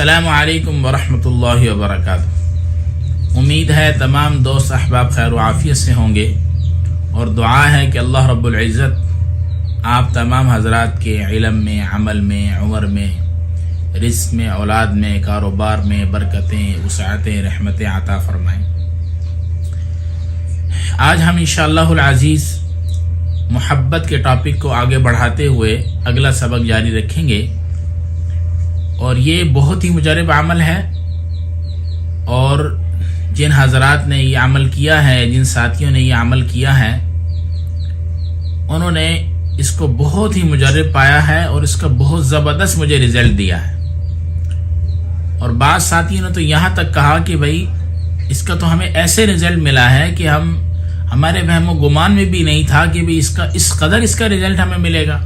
السلام علیکم ورحمۃ اللہ وبرکاتہ۔ امید ہے تمام دوست احباب خیر و عافیت سے ہوں گے، اور دعا ہے کہ اللہ رب العزت آپ تمام حضرات کے علم میں، عمل میں، عمر میں، رزق میں، اولاد میں، کاروبار میں برکتیں، وسعتیں، رحمتیں عطا فرمائیں۔ آج ہم انشاءاللہ العزیز محبت کے ٹاپک کو آگے بڑھاتے ہوئے اگلا سبق جاری رکھیں گے، اور یہ بہت ہی مجرب عمل ہے، اور جن حضرات نے یہ عمل کیا ہے، جن ساتھیوں نے یہ عمل کیا ہے، انہوں نے اس کو بہت ہی مجرب پایا ہے، اور اس کا بہت زبردست مجھے رزلٹ دیا ہے۔ اور بعض ساتھیوں نے تو یہاں تک کہا کہ بھائی اس کا تو ہمیں ایسے رزلٹ ملا ہے کہ ہمارے وہم و گمان میں بھی نہیں تھا کہ اس قدر اس کا رزلٹ ہمیں ملے گا،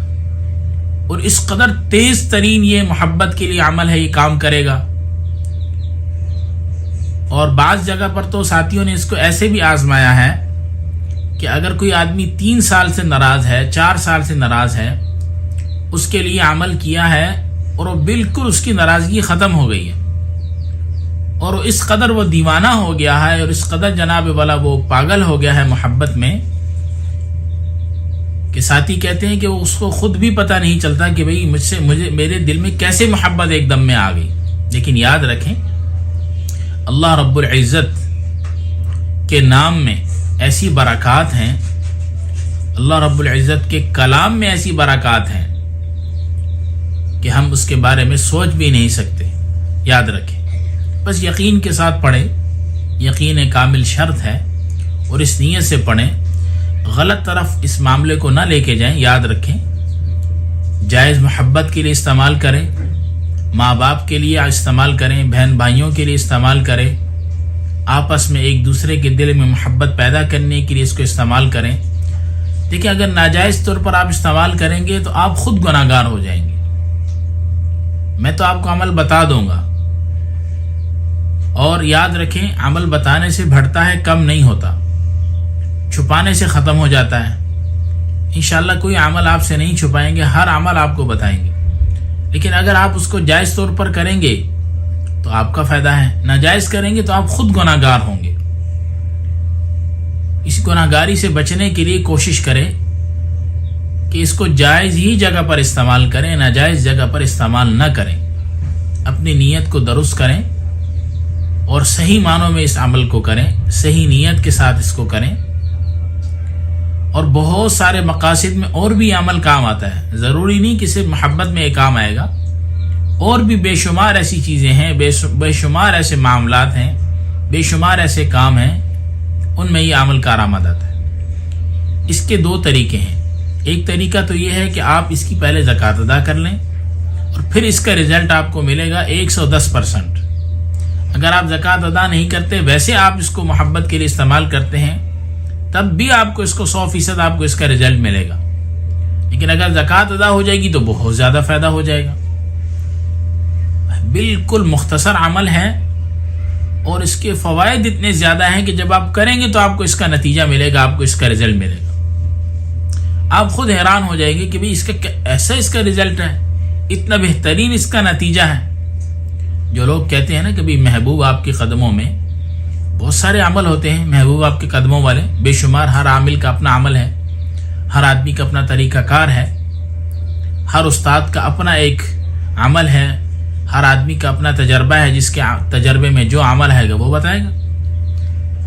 اور اس قدر تیز ترین یہ محبت کے لیے عمل ہے، یہ کام کرے گا۔ اور بعض جگہ پر تو ساتھیوں نے اس کو ایسے بھی آزمایا ہے کہ اگر کوئی آدمی 3 سال سے ناراض ہے، 4 سال سے ناراض ہے، اس کے لیے عمل کیا ہے اور وہ بالکل اس کی ناراضگی ختم ہو گئی ہے، اور اس قدر وہ دیوانہ ہو گیا ہے، اور اس قدر جناب والا وہ پاگل ہو گیا ہے محبت میں کہ ساتھی کہتے ہیں کہ اس کو خود بھی پتہ نہیں چلتا کہ بھئی مجھے میرے دل میں کیسے محبت ایک دم میں آ گئی۔ لیکن یاد رکھیں، اللہ رب العزت کے نام میں ایسی برکات ہیں، اللہ رب العزت کے کلام میں ایسی برکات ہیں کہ ہم اس کے بارے میں سوچ بھی نہیں سکتے۔ یاد رکھیں، بس یقین کے ساتھ پڑھیں، یقین کامل شرط ہے، اور اس نیت سے پڑھیں، غلط طرف اس معاملے کو نہ لے کے جائیں۔ یاد رکھیں، جائز محبت کے لیے استعمال کریں، ماں باپ کے لیے استعمال کریں، بہن بھائیوں کے لیے استعمال کریں، آپس میں ایک دوسرے کے دل میں محبت پیدا کرنے کے لیے اس کو استعمال کریں۔ دیکھیں، اگر ناجائز طور پر آپ استعمال کریں گے تو آپ خود گناہ گار ہو جائیں گے۔ میں تو آپ کو عمل بتا دوں گا، اور یاد رکھیں، عمل بتانے سے بڑھتا ہے، کم نہیں ہوتا، چھپانے سے ختم ہو جاتا ہے۔ انشاءاللہ کوئی عمل آپ سے نہیں چھپائیں گے، ہر عمل آپ کو بتائیں گے، لیکن اگر آپ اس کو جائز طور پر کریں گے تو آپ کا فائدہ ہے، ناجائز کریں گے تو آپ خود گناہ گار ہوں گے۔ اس گناہ گاری سے بچنے کے لیے کوشش کریں کہ اس کو جائز ہی جگہ پر استعمال کریں، ناجائز جگہ پر استعمال نہ کریں۔ اپنی نیت کو درست کریں، اور صحیح معنوں میں اس عمل کو کریں، صحیح نیت کے ساتھ اس کو کریں، اور بہت سارے مقاصد میں اور بھی عمل کام آتا ہے۔ ضروری نہیں کہ صرف محبت میں یہ کام آئے گا، اور بھی بے شمار ایسی چیزیں ہیں، بے شمار ایسے معاملات ہیں، بے شمار ایسے کام ہیں، ان میں یہ عمل کارآمد آتا ہے۔ اس کے 2 طریقے ہیں۔ ایک طریقہ تو یہ ہے کہ آپ اس کی پہلے زکوٰۃ ادا کر لیں، اور پھر اس کا رزلٹ آپ کو ملے گا 110%۔ اگر آپ زکوٰۃ ادا نہیں کرتے، ویسے آپ اس کو محبت کے لیے استعمال کرتے ہیں، تب بھی آپ کو اس کو 100% آپ کو اس کا رزلٹ ملے گا۔ لیکن اگر زکوٰۃ ادا ہو جائے گی تو بہت زیادہ فائدہ ہو جائے گا۔ بالکل مختصر عمل ہے، اور اس کے فوائد اتنے زیادہ ہیں کہ جب آپ کریں گے تو آپ کو اس کا نتیجہ ملے گا، آپ کو اس کا رزلٹ ملے گا۔ آپ خود حیران ہو جائیں گے کہ بھئی اس کا رزلٹ ہے، اتنا بہترین اس کا نتیجہ ہے۔ جو لوگ کہتے ہیں نا کہ بھئی محبوب آپ کے قدموں میں، بہت سارے عمل ہوتے ہیں محبوب آپ کے قدموں والے، بے شمار، ہر عامل کا اپنا عمل ہے، ہر آدمی کا اپنا طریقہ کار ہے، ہر استاد کا اپنا ایک عمل ہے، ہر آدمی کا اپنا تجربہ ہے، جس کے تجربے میں جو عمل ہے گا وہ بتائے گا۔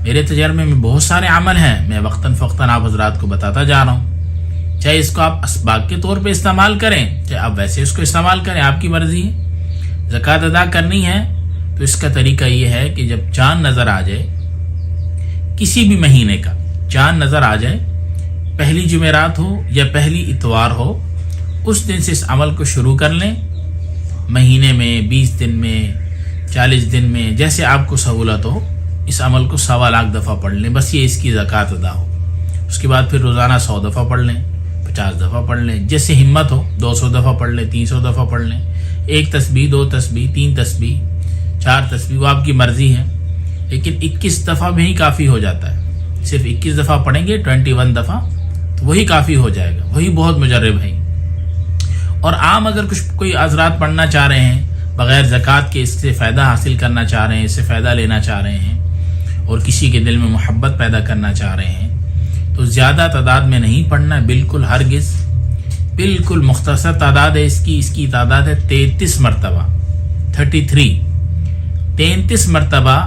میرے تجربے میں بہت سارے عمل ہیں، میں وقتاً فوقتاً آپ حضرات کو بتاتا جا رہا ہوں۔ چاہے اس کو آپ اسباق کے طور پہ استعمال کریں، چاہے آپ ویسے اس کو استعمال کریں، آپ کی مرضی ہے۔ زکوٰۃ ادا کرنی ہے تو اس کا طریقہ یہ ہے کہ جب چاند نظر آ جائے، کسی بھی مہینے کا چاند نظر آ جائے، پہلی جمعرات ہو یا پہلی اتوار ہو، اس دن سے اس عمل کو شروع کر لیں۔ مہینے میں، 20 دن میں، 40 دن میں، جیسے آپ کو سہولت ہو، اس عمل کو 1.25 لاکھ دفعہ پڑھ لیں، بس یہ اس کی زکوٰۃ ادا ہو۔ اس کے بعد پھر روزانہ 100 دفعہ پڑھ لیں، 50 دفعہ پڑھ لیں، جیسے ہمت ہو، 200 دفعہ پڑھ لیں، 300 دفعہ پڑھ لیں، 1 تسبیح، 2 تسبیح، 3 تسبیح، 4 تسبیح، وہ آپ کی مرضی ہے۔ لیکن 21 دفعہ میں ہی کافی ہو جاتا ہے، صرف 21 دفعہ پڑھیں گے، 21 دفعہ، تو وہی کافی ہو جائے گا، وہی بہت مجرب ہے۔ اور عام اگر کوئی حضرات پڑھنا چاہ رہے ہیں بغیر زکوٰۃ کے اس سے فائدہ حاصل کرنا چاہ رہے ہیں، اس سے فائدہ لینا چاہ رہے ہیں اور کسی کے دل میں محبت پیدا کرنا چاہ رہے ہیں تو زیادہ تعداد میں نہیں پڑھنا، بالکل ہرگز، بالکل مختصر تعداد ہے اس کی تعداد ہے 33 مرتبہ، 33 مرتبہ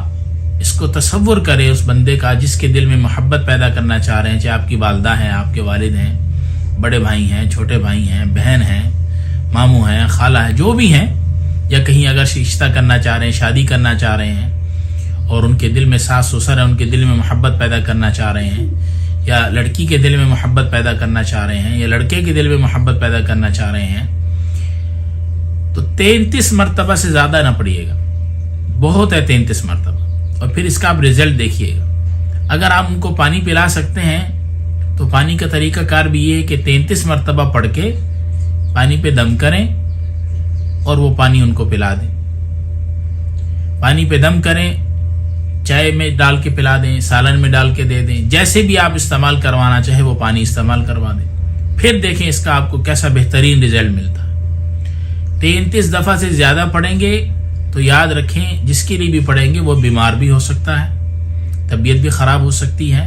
اس کو تصور کرے اس بندے کا جس کے دل میں محبت پیدا کرنا چاہ رہے ہیں، چاہے آپ کی والدہ ہیں، آپ کے والد ہیں، بڑے بھائی ہیں، چھوٹے بھائی ہیں، بہن ہیں، ماموں ہیں، خالہ ہیں، جو بھی ہیں، یا کہیں اگر رشتہ کرنا چاہ رہے ہیں، شادی کرنا چاہ رہے ہیں اور ان کے دل میں ساس سسر ہے، ان کے دل میں محبت پیدا کرنا چاہ رہے ہیں، یا لڑکی کے دل میں محبت پیدا کرنا چاہ رہے ہیں، یا لڑکے کے دل میں محبت پیدا کرنا چاہ رہے ہیں، تو 33 مرتبہ سے زیادہ نہ پڑھیے گا، بہت ہے 33 مرتبہ. اور پھر اس کا آپ رزلٹ دیکھیے گا. اگر آپ ان کو پانی پلا سکتے ہیں تو پانی کا طریقہ کار بھی یہ ہے کہ 33 مرتبہ پڑھ کے پانی پہ دم کریں اور وہ پانی ان کو پلا دیں. پانی پہ دم کریں، چائے میں ڈال کے پلا دیں، سالن میں ڈال کے دے دیں، جیسے بھی آپ استعمال کروانا چاہے وہ پانی استعمال کروا دیں. پھر دیکھیں اس کا آپ کو کیسا بہترین رزلٹ ملتا ہے. 33 دفعہ سے زیادہ پڑھیں گے تو یاد رکھیں جس کے لیے بھی پڑھیں گے وہ بیمار بھی ہو سکتا ہے، طبیعت بھی خراب ہو سکتی ہے،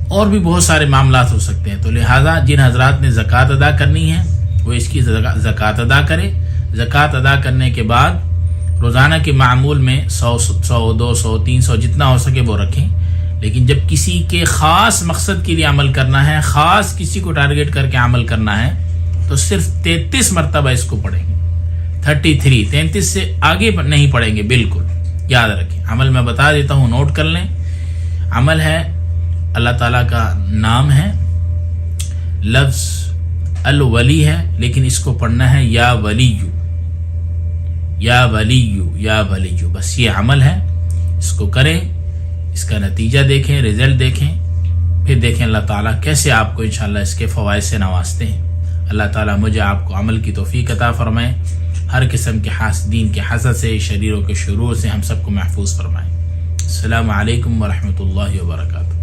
اور بھی بہت سارے معاملات ہو سکتے ہیں. تو لہٰذا جن حضرات نے زکوٰۃ ادا کرنی ہے وہ اس کی زکوٰۃ ادا کرے. زکوٰۃ ادا کرنے کے بعد روزانہ کے معمول میں 100 200 300 جتنا ہو سکے وہ رکھیں. لیکن جب کسی کے خاص مقصد کے لیے عمل کرنا ہے، خاص کسی کو ٹارگٹ کر کے عمل کرنا ہے تو صرف 33 مرتبہ اس کو پڑھیں گے. 33 سے آگے نہیں پڑھیں گے، بالکل یاد رکھیں. عمل میں بتا دیتا ہوں، نوٹ کر لیں. عمل ہے اللہ تعالیٰ کا نام ہے، لفظ الولی ہے، لیکن اس کو پڑھنا ہے یا ولیو، یا ولیو، یا ولیو. بس یہ عمل ہے، اس کو کریں، اس کا نتیجہ دیکھیں، رزلٹ دیکھیں، پھر دیکھیں اللہ تعالیٰ کیسے آپ کو انشاءاللہ اس کے فوائد سے نوازتے ہیں. اللہ تعالیٰ مجھے آپ کو عمل کی توفیق عطا فرمائے، ہر قسم کے حاسدین کے حسد سے، شریروں کے شرور سے ہم سب کو محفوظ فرمائے. السلام علیکم ورحمۃ اللہ وبرکاتہ.